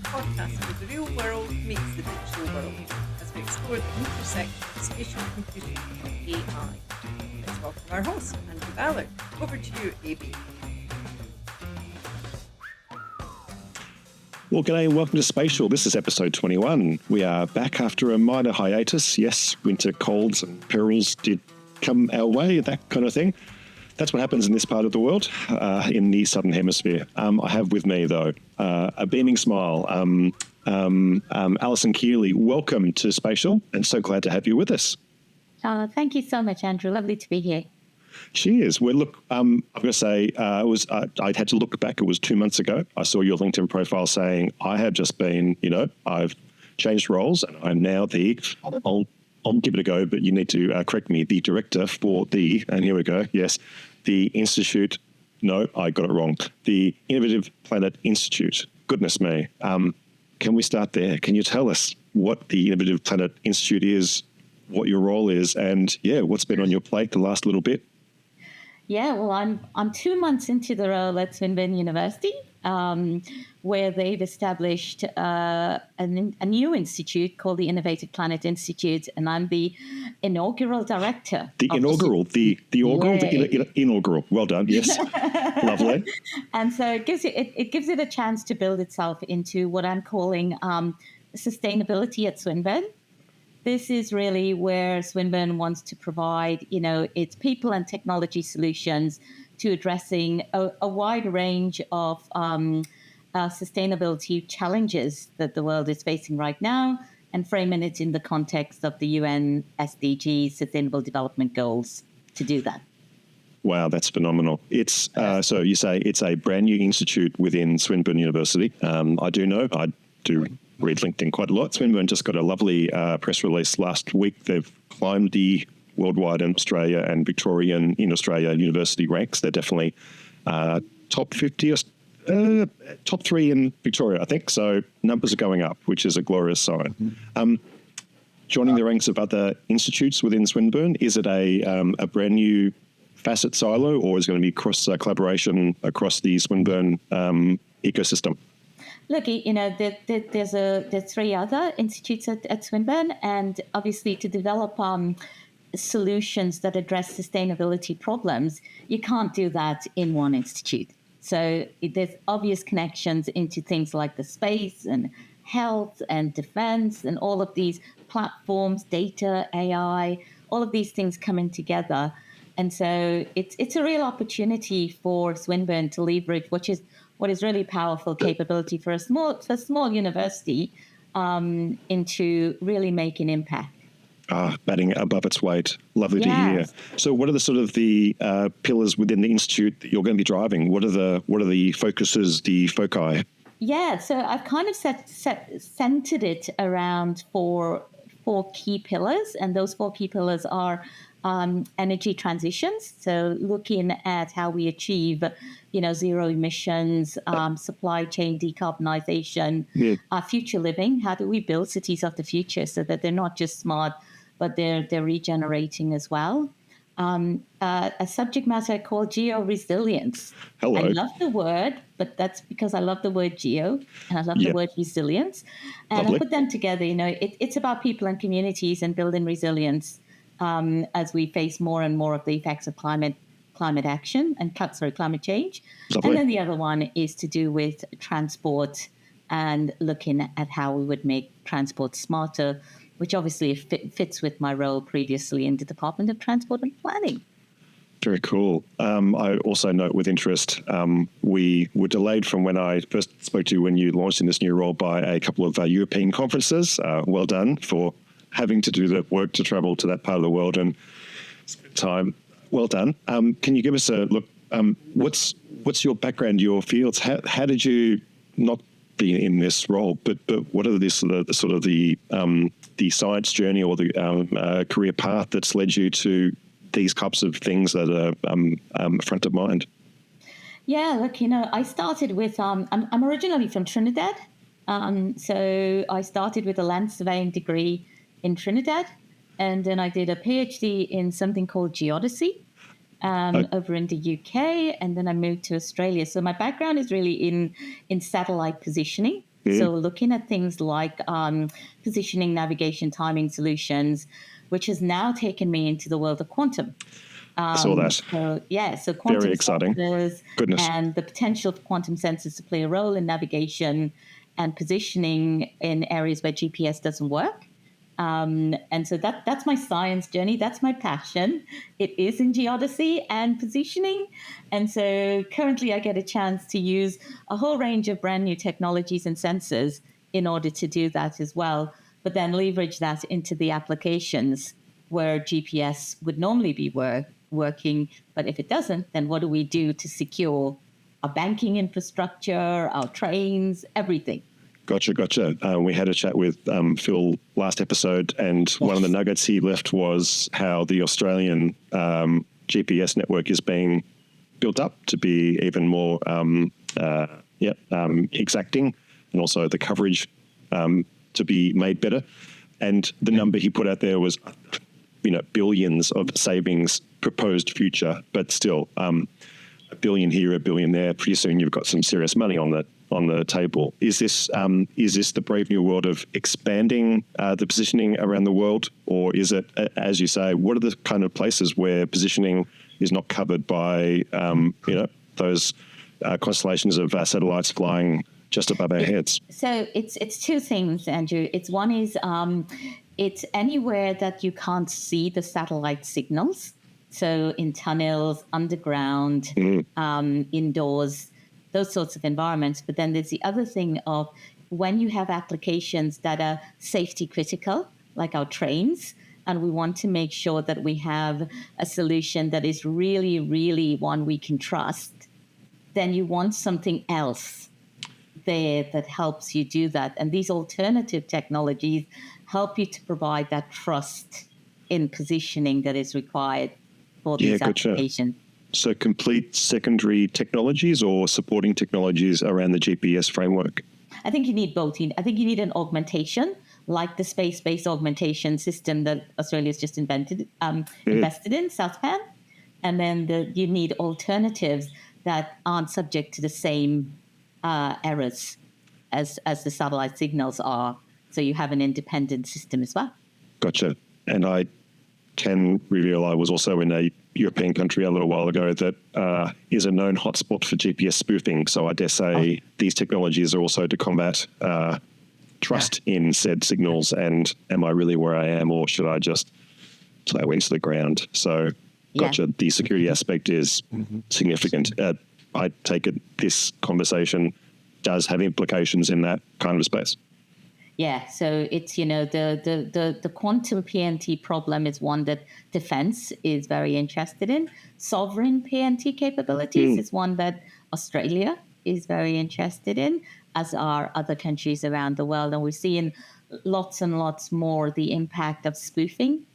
podcast where the real world meets the digital world as we explore the intersection of spatial computing and AI. Let's welcome our host, Andrew Ballard. Over to you, AB. Well, g'day and welcome to Spatial. This is episode 21. We are back after a minor hiatus. Yes, winter colds and perils did come our way, that kind of thing. That's what happens in this part of the world, in the Southern Hemisphere. I have with me, though, a beaming smile, Alison Kealy. Welcome to Spatial, and so glad to have you with us. Thank you so much, Andrew. Lovely to be here. She is. Well, look, I'm going to say I had to look back. It was 2 months ago. I saw your LinkedIn profile saying I have just been, I've changed roles and I'm now I'll give it a go, but you need to correct me, the director for and here we go, yes, the Institute, no, I got it wrong, the Innovative Planet Institute. Goodness me. Can we start there? Can you tell us what the Innovative Planet Institute is, what your role is, and, what's been on your plate the last little bit? Yeah, well, I'm 2 months into the role at Swinburne University, where they've established a new institute called the Innovative Planet Institute, and I'm the inaugural director. The inaugural. Well done. Yes, lovely. And so it gives it a chance to build itself into what I'm calling sustainability at Swinburne. This is really where Swinburne wants to provide, its people and technology solutions to addressing a wide range of sustainability challenges that the world is facing right now, and framing it in the context of the UN SDGs, Sustainable Development Goals, to do that. Wow, that's phenomenal. It's so you say it's a brand new institute within Swinburne University. I do read LinkedIn quite a lot. Swinburne just got a lovely press release last week. They've climbed the worldwide and Australia and Victorian in Australia university ranks. They're definitely top 50, top 3 in Victoria, I think. So numbers are going up, which is a glorious sign. Mm-hmm. Joining the ranks of other institutes within Swinburne, is it a brand new facet silo, or is it going to be cross collaboration across the Swinburne ecosystem? Look, there's 3 other institutes at Swinburne, and obviously to develop solutions that address sustainability problems, you can't do that in one institute. So there's obvious connections into things like the space and health and defense and all of these platforms, data, AI, all of these things coming together. And so it's a real opportunity for Swinburne to leverage what is really powerful capability for a small university into really making impact. Batting above its weight. Lovely to hear. So what are the sort of the pillars within the institute that you're going to be driving? What are the focuses, the foci? Yeah, so I've kind of centered it around four key pillars, and those 4 key pillars are energy transitions. So looking at how we achieve, zero emissions, supply chain decarbonization, future living. How do we build cities of the future so that they're not just smart, but they're regenerating as well? A subject matter called geo-resilience. Hello. I love the word, but that's because I love the word geo and I love the word resilience. And Lovely. I put them together. It's about people and communities and building resilience as we face more and more of the effects of climate action and climate change. Lovely. And then the other one is to do with transport and looking at how we would make transport smarter, which obviously fits with my role previously in the Department of Transport and Planning. Very cool. I also note with interest, we were delayed from when I first spoke to you when you launched in this new role by a couple of European conferences. Well done for having to do the work to travel to that part of the world and spend time. Well done. Can you give us a look? What's your background, your fields? How did you not be in this role? But what are the science journey or the career path that's led you to these types of things that are front of mind? Yeah, look, I started with I'm originally from Trinidad, so I started with a land surveying degree in Trinidad, and then I did a PhD in something called geodesy over in the UK, and then I moved to Australia. So my background is really in satellite positioning. So looking at things like positioning, navigation, timing solutions, which has now taken me into the world of quantum. I saw that. So quantum Very exciting. sensors Goodness. and the potential for quantum sensors to play a role in navigation and positioning in areas where GPS doesn't work. And so that's my science journey. That's my passion. It is in geodesy and positioning. And so currently I get a chance to use a whole range of brand new technologies and sensors in order to do that as well, but then leverage that into the applications where GPS would normally be working. But if it doesn't, then what do we do to secure our banking infrastructure, our trains, everything? Gotcha. We had a chat with Phil last episode, and one of the nuggets he left was how the Australian GPS network is being built up to be even more exacting, and also the coverage to be made better. And the number he put out there was, billions of savings proposed future, but still $1 billion here, $1 billion there. Pretty soon you've got some serious money on the table. Is this the brave new world of expanding the positioning around the world, or is it, as you say, what are the kind of places where positioning is not covered by those constellations of satellites flying just above our heads? So it's two things, Andrew. It's anywhere that you can't see the satellite signals. So in tunnels, underground, indoors, those sorts of environments. But then there's the other thing of when you have applications that are safety critical, like our trains, and we want to make sure that we have a solution that is really, really one we can trust, then you want something else there that helps you do that. And these alternative technologies help you to provide that trust in positioning that is required for these applications. So complete secondary technologies or supporting technologies around the GPS framework? I think you need both. I think you need an augmentation, like the space-based augmentation system that Australia's just invested in, Southpan. And then you need alternatives that aren't subject to the same errors as the satellite signals are. So you have an independent system as well. Gotcha. And I can reveal I was also in a European country a little while ago that is a known hotspot for GPS spoofing. So I dare say these technologies are also to combat trust in said signals, and am I really where I am, or should I just plow into the ground? So gotcha. The security aspect is significant. I take it this conversation does have implications in that kind of space. Yeah, so it's, the quantum PNT problem is one that defense is very interested in. Sovereign PNT capabilities is one that Australia is very interested in, as are other countries around the world. And we're seeing lots and lots more the impact of spoofing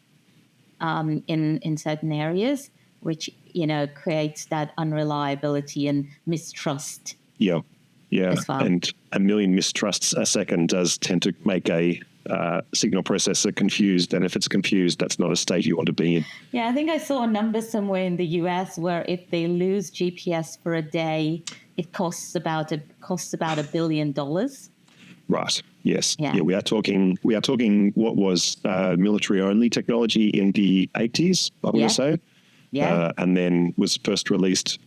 in certain areas, which, creates that unreliability and mistrust. Yeah, and a million mistrusts a second does tend to make a signal processor confused, and if it's confused, that's not a state you want to be in. Yeah, I think I saw a number somewhere in the US where if they lose GPS for a day, it costs about $1 billion. Right. Yes. Yeah. We are talking what was military only technology in the 80s, I want to say. Yeah. And then was first released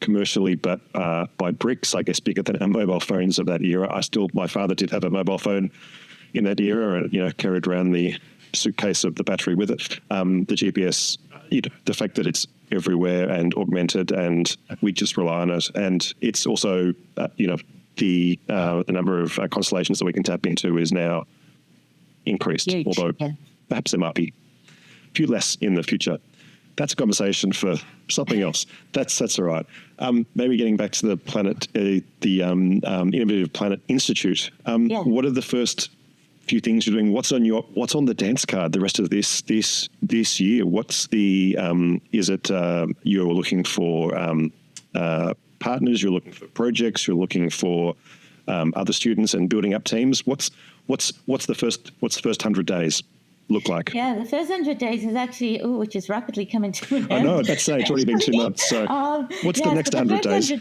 commercially, but by bricks, I guess, bigger than our mobile phones of that era. My father did have a mobile phone in that era, and carried around the suitcase of the battery with it. The GPS, the fact that it's everywhere and augmented, and we just rely on it, and it's also, the number of constellations that we can tap into is now increased. Huge. Although perhaps there might be a few less in the future. That's a conversation for something else. That's all right. Maybe getting back to the planet, the Innovative Planet Institute. What are the first few things you're doing? What's on the dance card the rest of this year? What's the is it you're looking for partners? You're looking for projects? You're looking for other students and building up teams? What's the first 100 days? look like? Yeah, the first 100 days is actually, which is rapidly coming to an end. I know, that's say it's already been 2 months. So what's the next 100 days?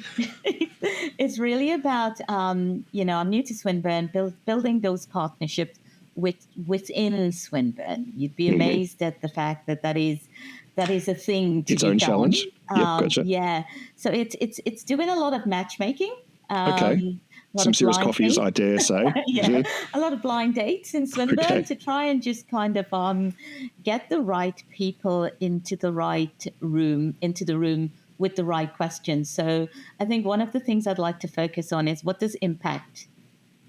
It's really about, I'm new to Swinburne, building those partnerships within Swinburne. You'd be amazed at the fact that is a thing to its be own done. challenge. Yep, gotcha. Yeah, so it's doing a lot of matchmaking. Okay. Some serious coffees, dates. I dare say. Yeah, a lot of blind dates in Swinburne to try and just kind of get the right people into the room with the right questions. So I think one of the things I'd like to focus on is, what does impact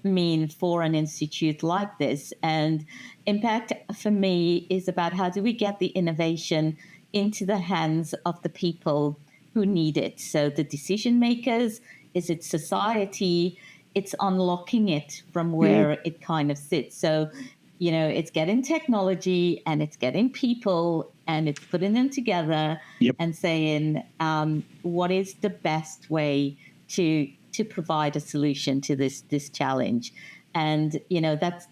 mean for an institute like this? And impact for me is about, how do we get the innovation into the hands of the people who need it? So the decision makers, is it society? It's unlocking it from where it kind of sits. So, it's getting technology and it's getting people and it's putting them together and saying, what is the best way to provide a solution to this challenge? And,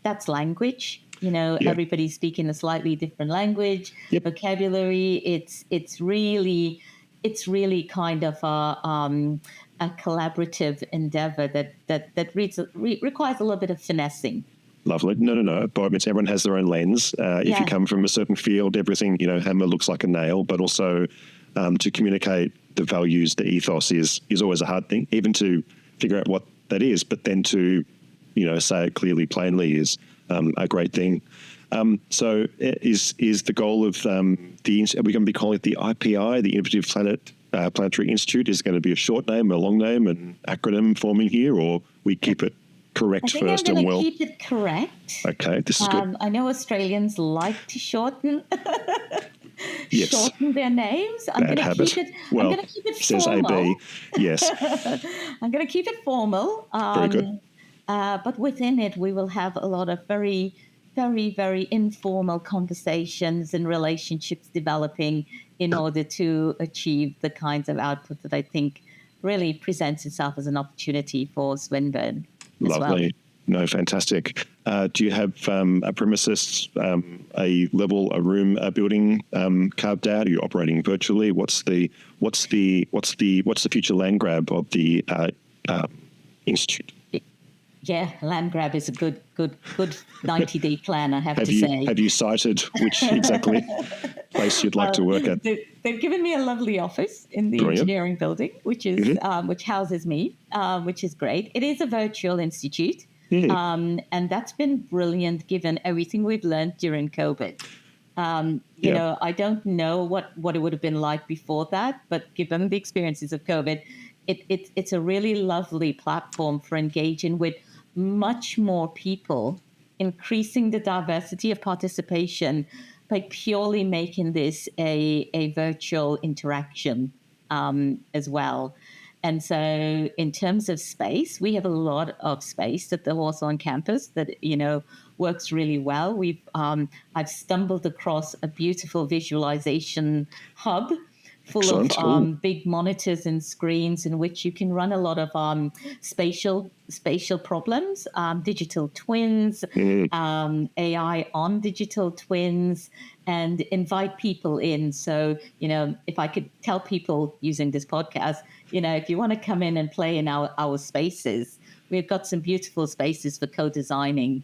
that's language. Everybody's speaking a slightly different language, vocabulary. It's really kind of a collaborative endeavor that requires a little bit of finessing. Lovely. No. Bob, it's everyone has their own lens. If you come from a certain field, everything, hammer looks like a nail, but also to communicate the values, the ethos is always a hard thing, even to figure out what that is, but then to, say it clearly, plainly is a great thing. So is the goal of are we going to be calling it the IPI, the Innovative Planetary Institute? Is it going to be a short name, a long name, an acronym forming here, or we keep it correct first and well? I think I'm going to keep it correct. Okay, this is good. I know Australians like to shorten their names. I'm going to keep it. Well, I'm going to keep it says formal. AB. Yes. I'm going to keep it formal. Very good. But within it, we will have a lot of very, very, very informal conversations and relationships developing in order to achieve the kinds of output that I think really presents itself as an opportunity for Swinburne. Lovely. Well. No, fantastic. Do you have a premises, a level, a room, a building carved out? Are you operating virtually? What's the future land grab of the institute? Yeah, land grab is a good 90-day plan, I have to say. Have you cited which exactly place you'd like to work at? They've given me a lovely office in the engineering building, which is which houses me, which is great. It is a virtual institute, and that's been brilliant given everything we've learned during COVID. I don't know what it would have been like before that, but given the experiences of COVID, it's a really lovely platform for engaging with much more people, increasing the diversity of participation by purely making this a virtual interaction as well. And so in terms of space, we have a lot of space at the Hawthorne campus that, works really well. I've stumbled across a beautiful visualization hub full of big monitors and screens in which you can run a lot of spatial problems, digital twins, AI on digital twins, and invite people in. So, if I could tell people using this podcast, if you want to come in and play in our spaces, we've got some beautiful spaces for co-designing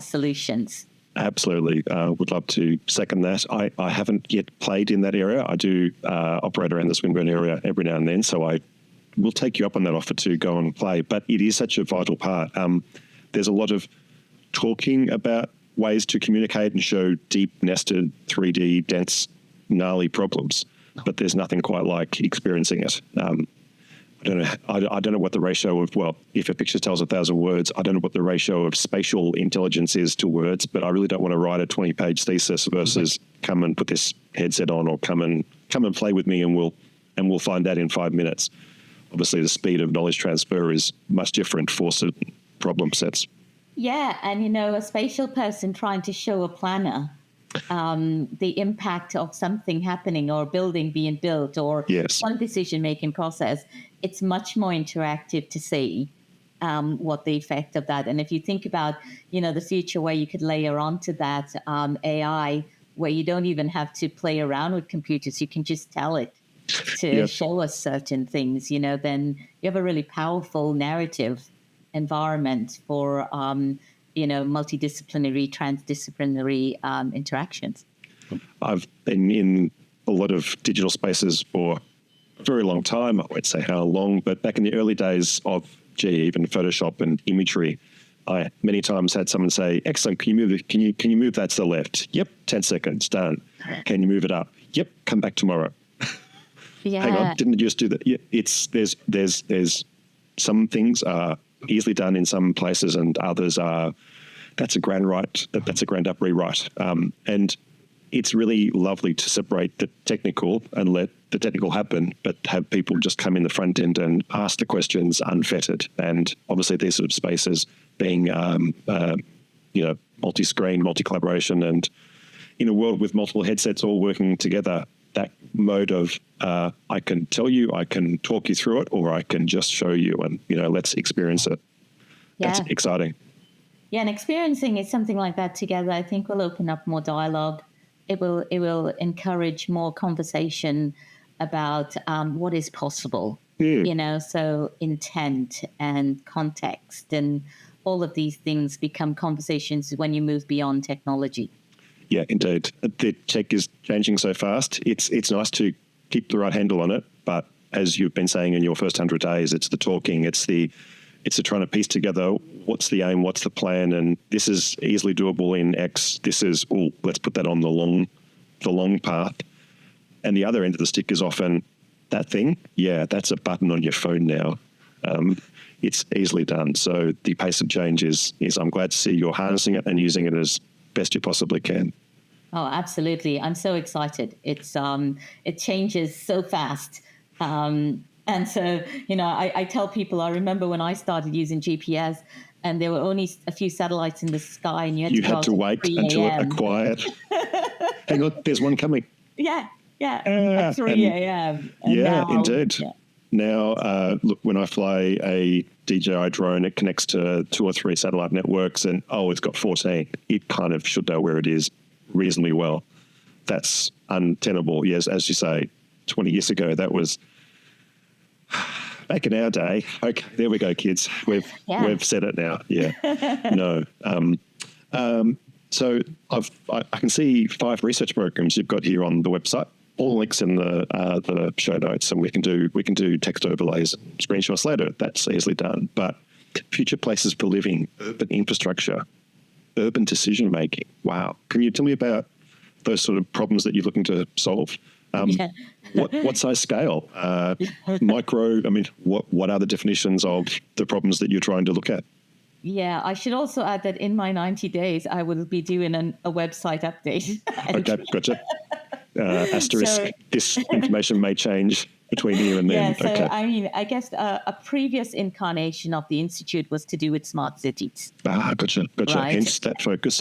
solutions. Absolutely. Would love to second that. I haven't yet played in that area. I do operate around the Swinburne area every now and then, so I will take you up on that offer to go and play. But it is such a vital part. There's a lot of talking about ways to communicate and show deep, nested, 3D, dense, gnarly problems, but there's nothing quite like experiencing it. I don't know what the ratio of, if a picture tells 1,000 words, I don't know what the ratio of spatial intelligence is to words, but I really don't want to write a 20-page thesis versus come and put this headset on, or come and play with me and we'll find that in 5 minutes. Obviously, the speed of knowledge transfer is much different for certain problem sets. Yeah, and a spatial person trying to show a planner the impact of something happening or a building being built or one decision-making process, it's much more interactive to see what the effect of that. And if you think about, the future where you could layer onto that AI, where you don't even have to play around with computers, you can just tell it to show us certain things, then you have a really powerful narrative environment for, multidisciplinary, transdisciplinary interactions. I've been in a lot of digital spaces for a very long time. I won't say how long, but back in the early days of, even Photoshop and imagery, I many times had someone say, "Excellent, can you move that to the left?" "Yep, 10 seconds, done." "Can you move it up?" "Yep, come back tomorrow." Yeah. Hang on, didn't you just do that? Yeah, there's some things are easily done in some places, and others are that's a ground up rewrite. And it's really lovely to separate the technical and let the technical happen, but have people just come in the front end and ask the questions unfettered. And obviously these sort of spaces being, multi-screen, multi-collaboration, and in a world with multiple headsets all working together, that mode of I can tell you, I can talk you through it, or I can just show you and, let's experience it. Yeah. That's exciting. Yeah, and experiencing is something like that together, I think, will open up more dialogue. It will encourage more conversation about what is possible. So intent and context and all of these things become conversations when you move beyond technology. Yeah, indeed. The tech is changing so fast. It's nice to keep the right handle on it, but as you've been saying in your first 100 days, it's the talking, it's the trying to piece together what's the aim, what's the plan, and this is easily doable in X. This is, let's put that on the long path. And the other end of the stick is often that thing. Yeah, that's a button on your phone now. It's easily done. So the pace of change is I'm glad to see you're harnessing it and using it as best you possibly can. Oh, absolutely. I'm so excited. It changes so fast. And so, I tell people, I remember when I started using GPS and there were only a few satellites in the sky and you had to wait until it acquired. Hang on, there's one coming. Yeah. At 3 a.m. Indeed. Yeah. Now, look, when I fly a DJI drone, it connects to 2 or 3 satellite networks and, it's got 14. It kind of should know where it is reasonably well. That's untenable. Yes, as you say, 20 years ago, that was back in our day. Okay, there we go, kids. We've said it now. Yeah. No. So I can see 5 research programs you've got here on the website. All links in the show notes, and we can do text overlays, screenshots later. That's easily done. But future places for living, urban infrastructure, urban decision making. Wow. Can you tell me about those sort of problems that you're looking to solve? What size scale? Micro? I mean, what are the definitions of the problems that you're trying to look at? Yeah, I should also add that in my 90 days, I will be doing a website update. Okay, gotcha. Asterisk, this information may change between here and then. Yeah, so okay. I mean, I guess a previous incarnation of the Institute was to do with smart cities. Gotcha. Right. Hence that focus.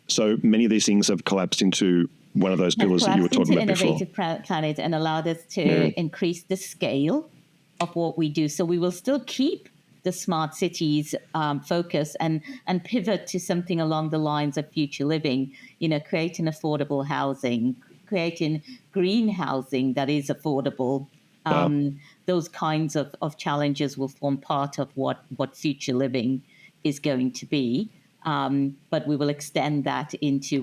So many of these things have collapsed into one of those pillars that you were talking about before. Innovative Planet and allowed us to increase the scale of what we do. So we will still keep the smart cities focus and pivot to something along the lines of future living, creating affordable housing, creating green housing that is affordable. Those kinds of challenges will form part of what future living is going to be. But we will extend that into,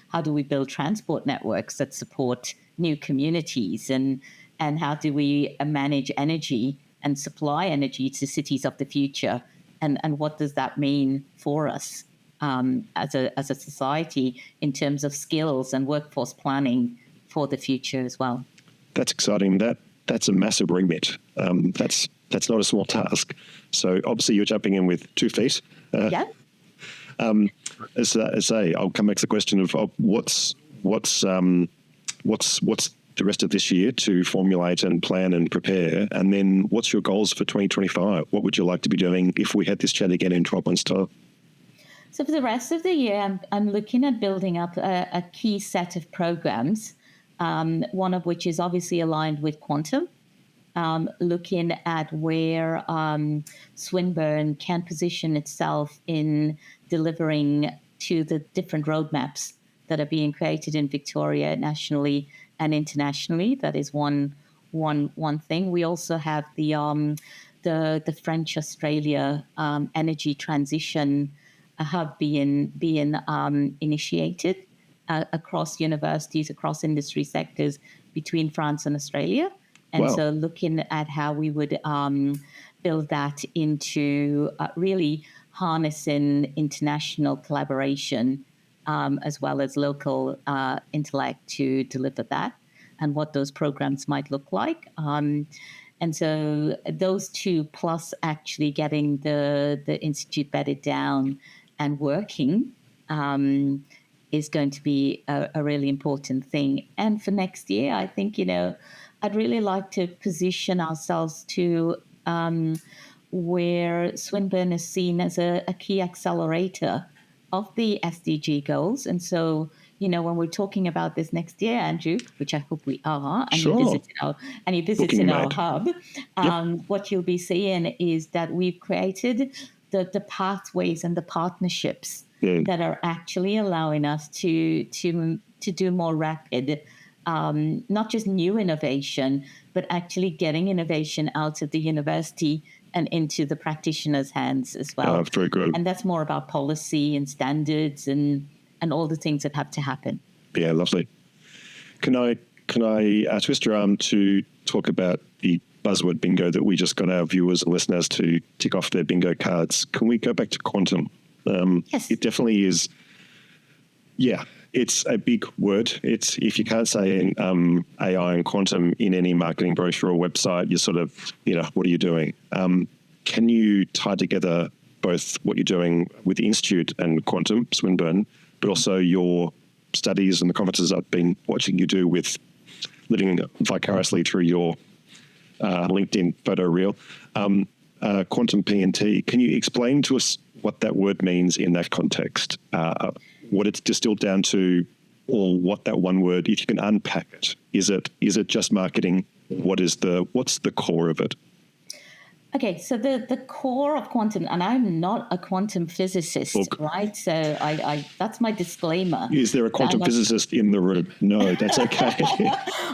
how do we build transport networks that support new communities? And how do we manage energy and supply energy to cities of the future? And what does that mean for us as a society in terms of skills and workforce planning for the future as well? That's exciting. That's a massive remit. That's not a small task. So obviously you're jumping in with 2 feet. Yeah. As I say, I'll come back to the question of what's the rest of this year to formulate and plan and prepare, and then what's your goals for 2025? What would you like to be doing if we had this chat again in 12 months' time? So for the rest of the year, I'm looking at building up a key set of programs, one of which is obviously aligned with quantum. looking at where Swinburne can position itself in delivering to the different roadmaps that are being created in Victoria nationally and internationally. That is one thing. We also have the French Australia energy transition hub being initiated across universities, across industry sectors between France and Australia. And Wow. so looking at how we would build that into really harnessing international collaboration as well as local intellect to deliver that, and what those programs might look like. And so those two, plus actually getting the institute bedded down and working, is going to be a really important thing. And for next year, I think, I'd really like to position ourselves to where Swinburne is seen as a key accelerator of the SDG goals. And so, when we're talking about this next year, Andrew, which I hope we are, and Sure. you visit Booking in our made. hub, what you'll be seeing is that we've created the pathways and the partnerships that are actually allowing us to do more rapid, not just new innovation, but actually getting innovation out of the university and into the practitioners' hands as well. Very good. And that's more about policy and standards and all the things that have to happen. Yeah, lovely. Can I twist your arm to talk about the buzzword bingo that we just got our viewers and listeners to tick off their bingo cards? Can we go back to quantum? Yes. It definitely is. Yeah, it's a big word. It's, if you can't say AI and quantum in any marketing brochure or website, you're sort of, what are you doing? Can you tie together both what you're doing with the Institute and quantum, Swinburne, but also your studies and the conferences I've been watching you do with living vicariously through your LinkedIn photo reel, quantum P&T. Can you explain to us what that word means in that context, what it's distilled down to, or what that one word, if you can unpack it, is it just marketing? What's the core of it? Okay, so the core of quantum, and I'm not a quantum physicist, right? So I that's my disclaimer. Is there a quantum physicist in the room? No, that's okay.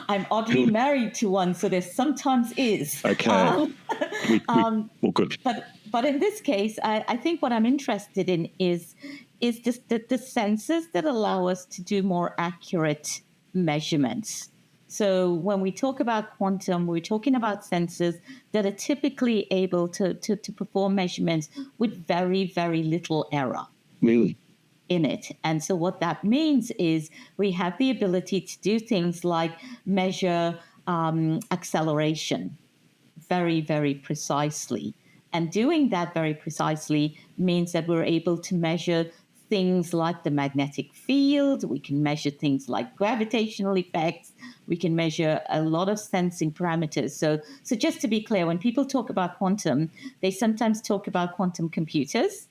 I'm oddly married to one, so there sometimes is. Okay. Well, good. But in this case, I think what I'm interested in is just the sensors that allow us to do more accurate measurements. So when we talk about quantum, we're talking about sensors that are typically able to perform measurements with very, very little error. Really? In it. And so what that means is we have the ability to do things like measure acceleration very, very precisely. And doing that very precisely means that we're able to measure things like the magnetic field. We can measure things like gravitational effects. We can measure a lot of sensing parameters. So just to be clear, when people talk about quantum, they sometimes talk about quantum computers,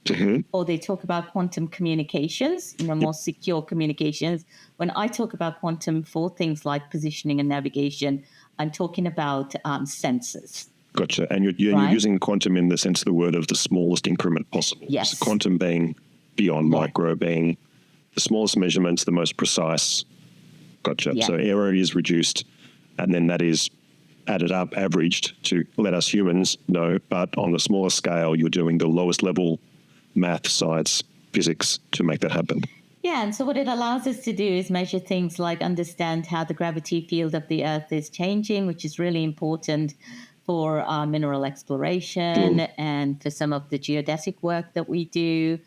or they talk about quantum communications, more secure communications. When I talk about quantum for things like positioning and navigation, I'm talking about sensors. Gotcha. And you're using quantum in the sense of the word of the smallest increment possible. Yes. So quantum being beyond micro, being the smallest measurements, the most precise. Gotcha. Yeah. So error is reduced, and then that is added up, averaged to let us humans know. But on the smaller scale, you're doing the lowest level math, science, physics to make that happen. Yeah, and so what it allows us to do is measure things like understand how the gravity field of the Earth is changing, which is really important for mineral exploration and for some of the geodesic work that we do.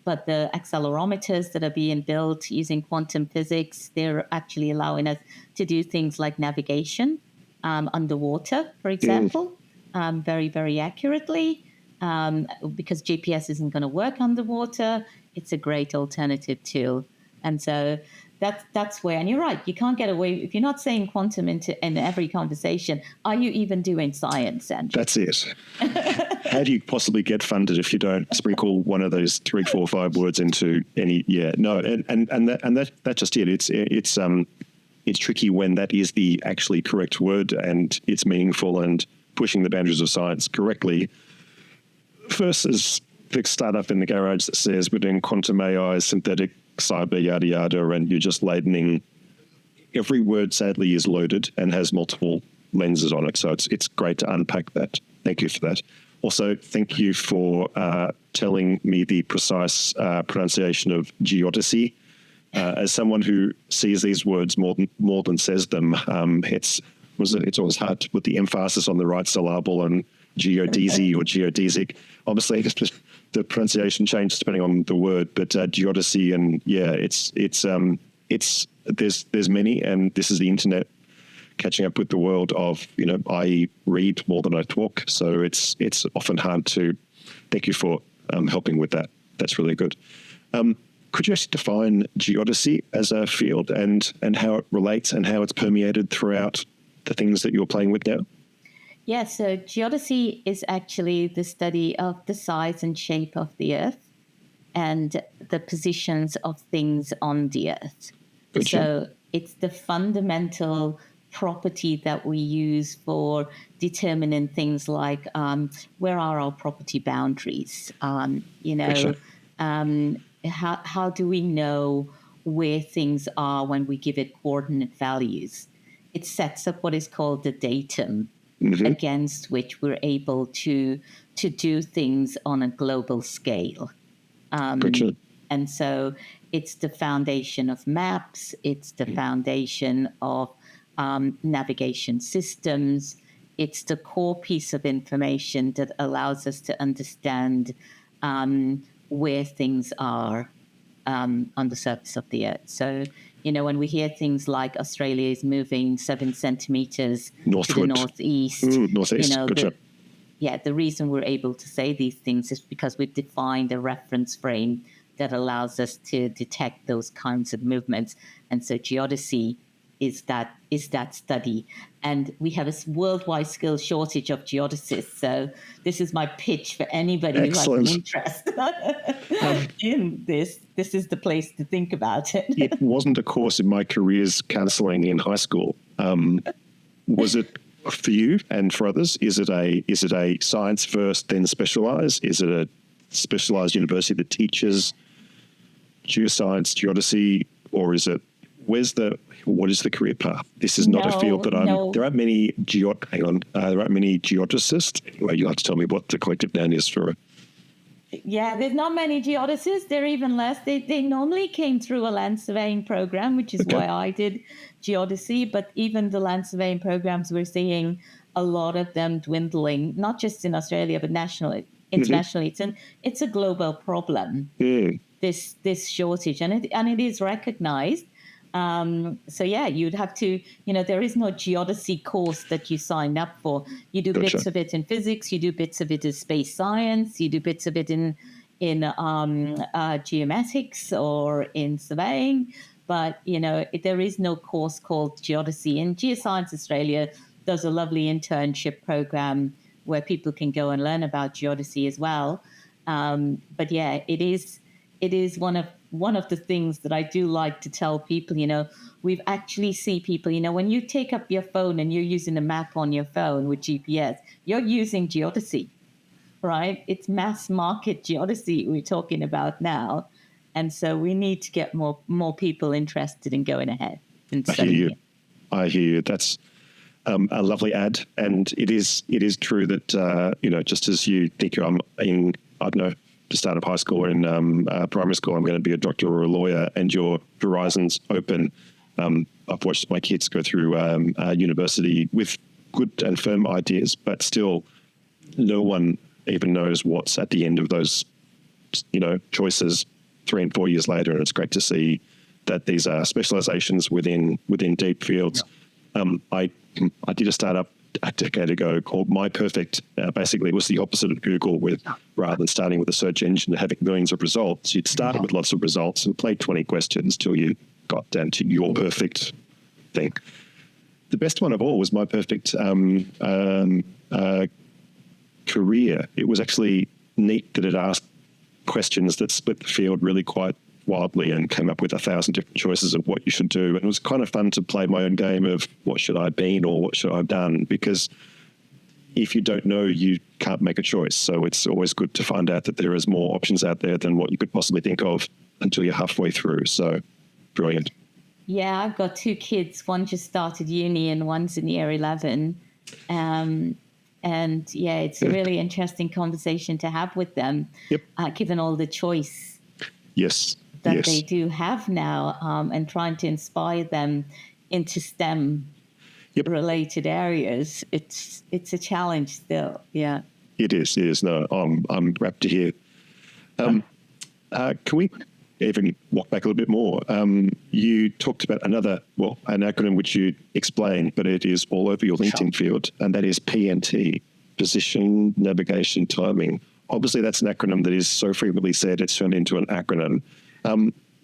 But the accelerometers that are being built using quantum physics, they're actually allowing us to do things like navigation underwater, for example, very, very accurately. Because GPS isn't going to work underwater, it's a great alternative tool. And so that's where, and you're right, you can't get away, if you're not saying quantum in every conversation, are you even doing science, Andrew? That's it. How do you possibly get funded if you don't sprinkle one of those 3, 4, 5 words into any? Yeah, no, and that's just it. It's tricky when that is the actually correct word and it's meaningful and pushing the boundaries of science correctly versus the startup in the garage that says we're doing quantum AI, synthetic cyber, yada, yada, and you're just ladening. Every word, sadly, is loaded and has multiple lenses on it. So it's great to unpack that. Thank you for that. Also, thank you for telling me the precise pronunciation of geodesy. As someone who sees these words more than says them, it's always hard to put the emphasis on the right syllable, and geodesy or geodesic. Obviously, the pronunciation changes depending on the word, but geodesy, and there's many, and this is the internet catching up with the world of, I read more than I talk, so it's often hard to. Thank you for helping with that. That's really good. Could you actually define geodesy as a field and how it relates and how it's permeated throughout the things that you're playing with now? Yeah, so geodesy is actually the study of the size and shape of the Earth and the positions of things on the Earth. Gotcha. So it's the fundamental property that we use for determining things like where are our property boundaries? Gotcha. How do we know where things are when we give it coordinate values? It sets up what is called the datum, against which we're able to do things on a global scale. Gotcha. And so it's the foundation of maps, it's the foundation of navigation systems, it's the core piece of information that allows us to understand where things are on the surface of the Earth. So, when we hear things like Australia is moving 7 centimeters northward to the northeast, northeast. Gotcha. The reason we're able to say these things is because we've defined a reference frame that allows us to detect those kinds of movements. And so geodesy is that study. And we have a worldwide skill shortage of geodesists. So this is my pitch for anybody Excellent. who has an interest in this. This is the place to think about it. It wasn't a course in my careers counselling in high school. Was it for you and for others? Is it a science first, then specialise? Is it a specialised university that teaches geoscience, geodesy, or is it? What is the career path? This is not a field that there aren't many there aren't many geodesists. Anyway, you'll have to tell me what the collective noun is for it. Yeah, there's not many geodesists. There are even less. They normally came through a land surveying program, which is why I did geodesy. But even the land surveying programs, we're seeing a lot of them dwindling, not just in Australia, but internationally. It's a global problem. This shortage, and it is recognized. You'd have to, there is no geodesy course that you sign up for. You do bits of it in physics, you do bits of it in space science, you do bits of it in geomatics or in surveying. But, there is no course called geodesy. And Geoscience Australia does a lovely internship program where people can go and learn about geodesy as well. It is one of the things that I do like to tell people. We've actually see people, when you take up your phone and you're using a map on your phone with GPS, you're using geodesy, right? It's mass market geodesy we're talking about now. And so we need to get more people interested in going ahead and studying it. I hear you. That's a lovely ad. And it is true that, just as you think I'm in, I don't know, to start up high school or in primary school, I'm going to be a doctor or a lawyer, and your horizons open. I've watched my kids go through university with good and firm ideas, but still no one even knows what's at the end of those, choices 3 and 4 years later. And it's great to see that these are specializations within deep fields. I did a startup a decade ago called My Perfect. Basically, it was the opposite of Google, with rather than starting with a search engine and having millions of results, you'd start with lots of results and play 20 questions till you got down to your perfect thing. The best one of all was My Perfect Career. It was actually neat that it asked questions that split the field really quite wildly and came up with 1,000 different choices of what you should do. And it was kind of fun to play my own game of what should I have been or what should I have done, because if you don't know, you can't make a choice. So it's always good to find out that there is more options out there than what you could possibly think of until you're halfway through. So brilliant. Yeah, I've got 2 kids. One just started uni and one's in year 11. And yeah, it's a really interesting conversation to have with them, given all the choice that they do have now, and trying to inspire them into STEM related areas. It's a challenge still. Yeah, it is. No, I'm rapt to hear. Can we even walk back a little bit more? You talked about an acronym which you explained, but it is all over your LinkedIn field, and that is PNT, Position, Navigation, Timing. Obviously, that's an acronym that is so frequently said it's turned into an acronym.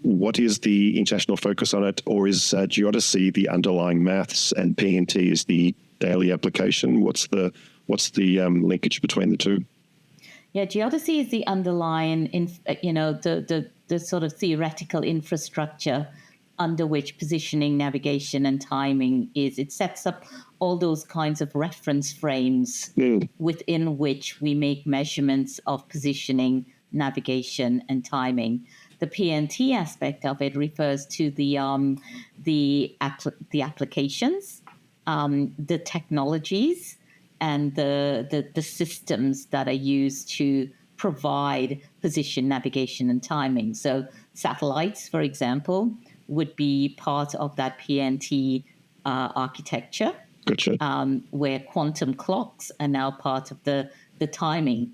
What is the international focus on it, or is geodesy the underlying maths and PNT is the daily application? What's the linkage between the two? Yeah, geodesy is the underlying, the sort of theoretical infrastructure under which positioning, navigation, and timing is. It sets up all those kinds of reference frames within which we make measurements of positioning, navigation, and timing. The PNT aspect of it refers to the applications, the technologies, and the systems that are used to provide position, navigation, and timing. So satellites, for example, would be part of that PNT architecture. Gotcha. Where quantum clocks are now part of the timing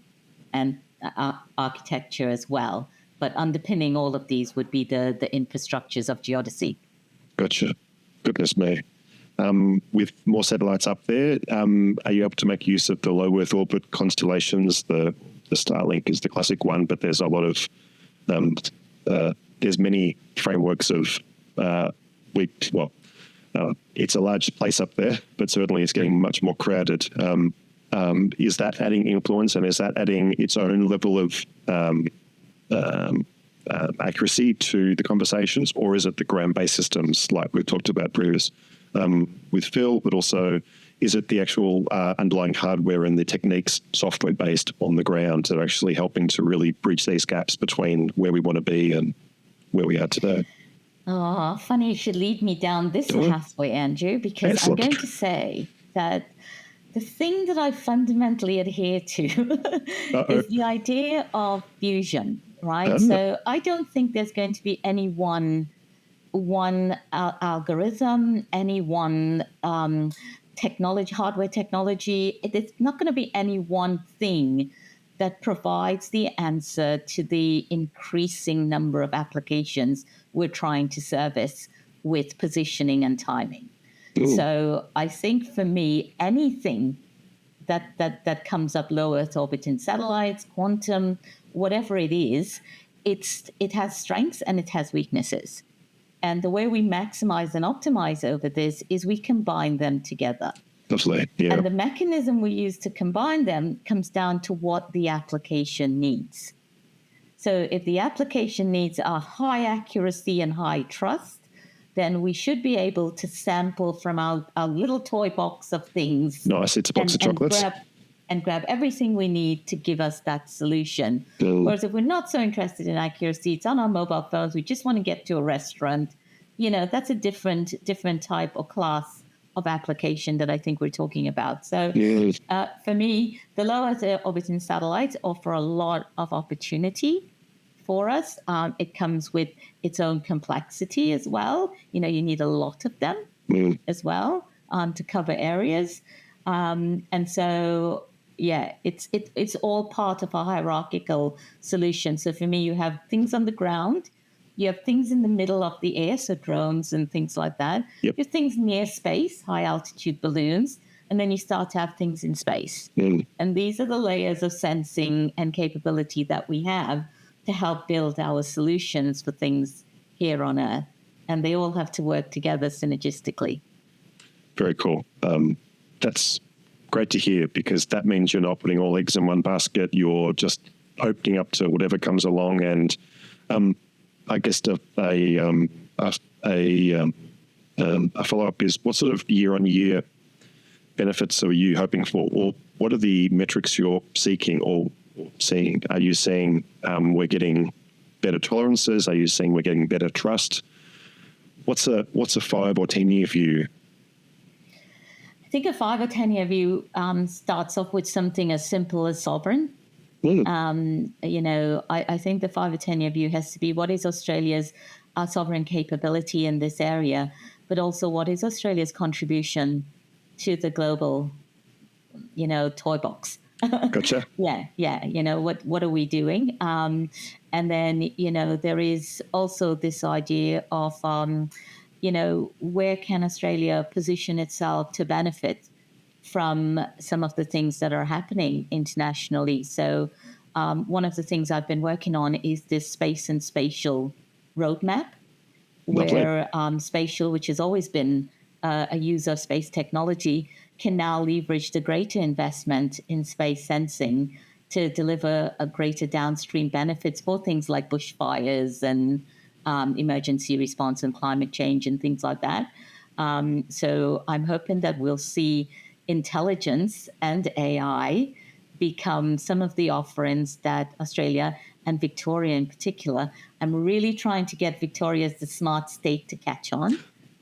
and architecture as well. But underpinning all of these would be the infrastructures of geodesy. Gotcha. Goodness me. With more satellites up there, are you able to make use of the low Earth orbit constellations? The Starlink is the classic one, but there's a lot of there's many frameworks of it's a large place up there, but certainly it's getting much more crowded. Is that adding influence, and is that adding its own level of accuracy to the conversations, or is it the ground-based systems like we've talked about previous with Phil, but also is it the actual underlying hardware and the techniques software-based on the ground that are actually helping to really bridge these gaps between where we want to be and where we are today? Oh, funny you should lead me down this pathway, Andrew, because Excellent. I'm going to say that the thing that I fundamentally adhere to is the idea of fusion, right? So I don't think there's going to be any one algorithm, any one hardware technology. It's not going to be any one thing that provides the answer to the increasing number of applications we're trying to service with positioning and timing. Ooh. So I think for me, anything that comes up low Earth orbiting satellites, quantum, whatever it is, it has strengths and it has weaknesses. And the way we maximize and optimize over this is we combine them together. Absolutely. Yeah. And the mechanism we use to combine them comes down to what the application needs. So if the application needs a high accuracy and high trust, then we should be able to sample from our little toy box of things. Nice, it's a box of chocolates. And grab everything we need to give us that solution. Whereas if we're not so interested in accuracy, it's on our mobile phones, we just want to get to a restaurant, that's a different type or class of application that I think we're talking about. So for me, the low Earth orbiting satellites offer a lot of opportunity for us. It comes with its own complexity as well. You need a lot of them as well to cover areas. And so, it's all part of a hierarchical solution. So for me, you have things on the ground, you have things in the middle of the air, so drones and things like that. Yep. You have things near space, high altitude balloons, and then you start to have things in space. And these are the layers of sensing and capability that we have to help build our solutions for things here on Earth. And they all have to work together synergistically. Very cool. That's great to hear, because that means you're not putting all eggs in one basket. You're just opening up to whatever comes along. And I guess a follow-up is, what sort of year-on-year benefits are you hoping for, or what are the metrics you're seeking or seeing? Are you seeing we're getting better tolerances? Are you seeing we're getting better trust? What's a 5 or 10 year view? I think a 5 or 10 year view starts off with something as simple as sovereign. I think the 5 or 10 year view has to be, what is Australia's sovereign capability in this area, but also what is Australia's contribution to the global, toy box. Gotcha. Yeah. What are we doing? And then, there is also this idea of, where can Australia position itself to benefit from some of the things that are happening internationally. So one of the things I've been working on is this space and spatial roadmap, where spatial, which has always been a user of space technology, can now leverage the greater investment in space sensing to deliver a greater downstream benefits for things like bushfires and emergency response and climate change and things like that. So I'm hoping that we'll see intelligence and AI become some of the offerings that Australia and Victoria in particular. I'm really trying to get Victoria as the smart state to catch on,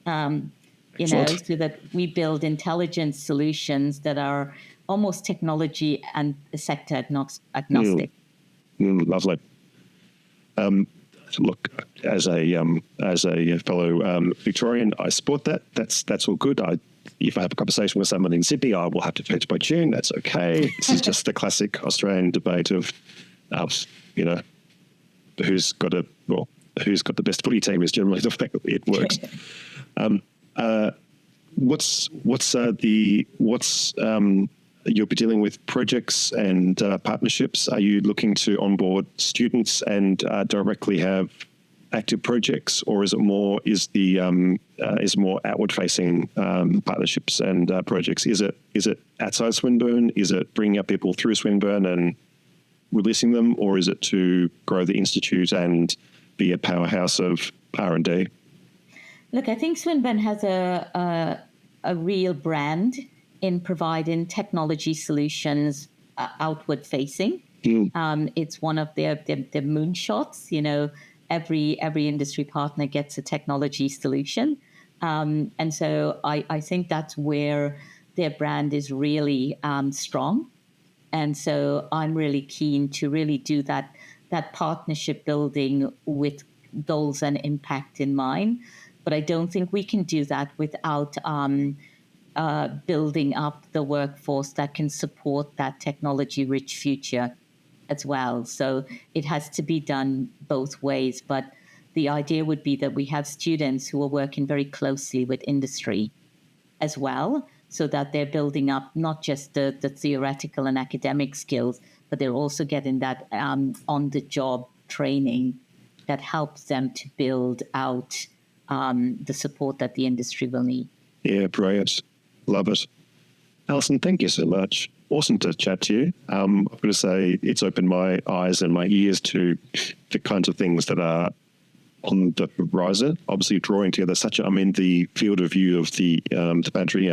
so that we build intelligence solutions that are almost technology and sector agnostic. Lovely. Look, as a fellow Victorian, I support that. That's all good. If I have a conversation with someone in Sydney, I will have to pitch my tune. That's okay. This is just the classic Australian debate of, who's got the best footy team is generally the fact that it works. You'll be dealing with projects and partnerships. Are you looking to onboard students and directly have active projects, or is it more outward facing partnerships and projects? Is it outside Swinburne? Is it bringing up people through Swinburne and releasing them, or is it to grow the institute and be a powerhouse of R&D? Look, I think Swinburne has a real brand in providing technology solutions outward facing. It's one of their moonshots. Every industry partner gets a technology solution. And so I think that's where their brand is really strong. And so I'm really keen to really do that partnership building with goals and impact in mind. But I don't think we can do that without building up the workforce that can support that technology-rich future as well. So it has to be done both ways. But the idea would be that we have students who are working very closely with industry as well, so that they're building up not just the theoretical and academic skills, but they're also getting that on-the-job training that helps them to build out the support that the industry will need. Yeah, brilliant. Love it. Alison, thank you so much. Awesome to chat to you. I've got to say, it's opened my eyes and my ears to the kinds of things that are on the horizon. Obviously, drawing together the field of view of the Planetary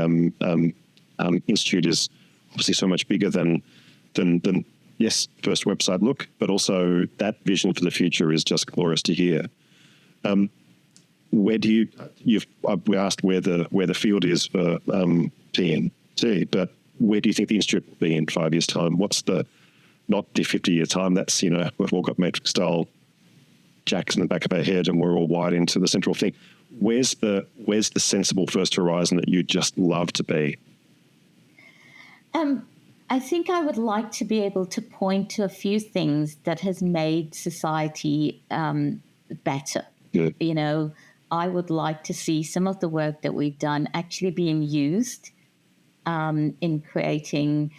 Institute is obviously so much bigger than yes, first website look, but also that vision for the future is just glorious to hear. Where do we asked where the field is for PNT, but where do you think the institute will be in 5 years' time? What's not the 50-year time? That's, we've all got matrix style jacks in the back of our head and we're all wired into the central thing. Where's the sensible first horizon that you'd just love to be? I think I would like to be able to point to a few things that has made society better. Good. I would like to see some of the work that we've done actually being used in creating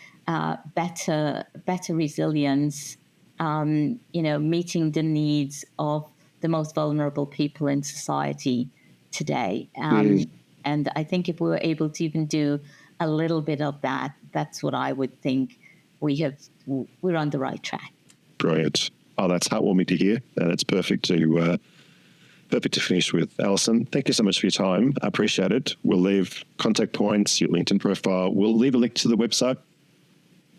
better resilience, meeting the needs of the most vulnerable people in society today. And I think if we were able to even do a little bit of that, that's what I would think we're on the right track. Brilliant. Oh, that's heartwarming to hear. And it's perfect to finish with. Alison, thank you so much for your time. I appreciate it. We'll leave contact points, your LinkedIn profile. We'll leave a link to the website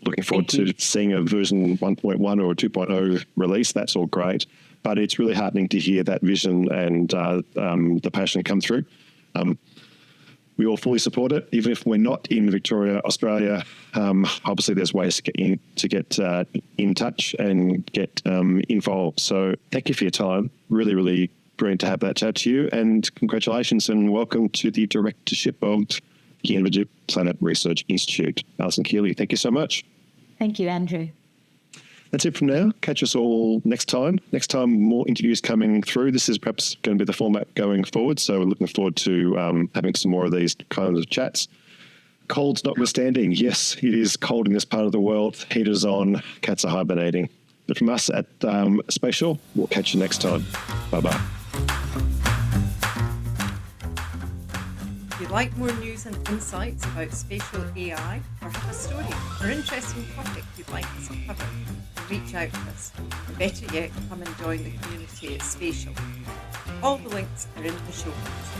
looking forward Thank you. to seeing a version 1.1 or 2.0 release. That's all great. But it's really heartening to hear that vision and the passion come through. We all fully support it, even if we're not in Victoria, Australia. Obviously, there's ways to get in touch and get involved. So thank you for your time. Really, really brilliant to have that chat to you. And congratulations and welcome to the directorship of the Innovative Planet Research Institute. Alison Kealy, thank you so much. Thank you, Andrew. That's it from now. Catch us all next time. Next time, more interviews coming through. This is perhaps going to be the format going forward. So we're looking forward to having some more of these kinds of chats. Colds notwithstanding, yes, it is cold in this part of the world. Heaters on, cats are hibernating. But from us at SPAITIAL, we'll catch you next time. Bye-bye. If you'd like more news and insights about spatial AI, or have a story or interesting topic you'd like us to cover, reach out to us. Or better yet, come and join the community at SPAITIAL. All the links are in the show notes.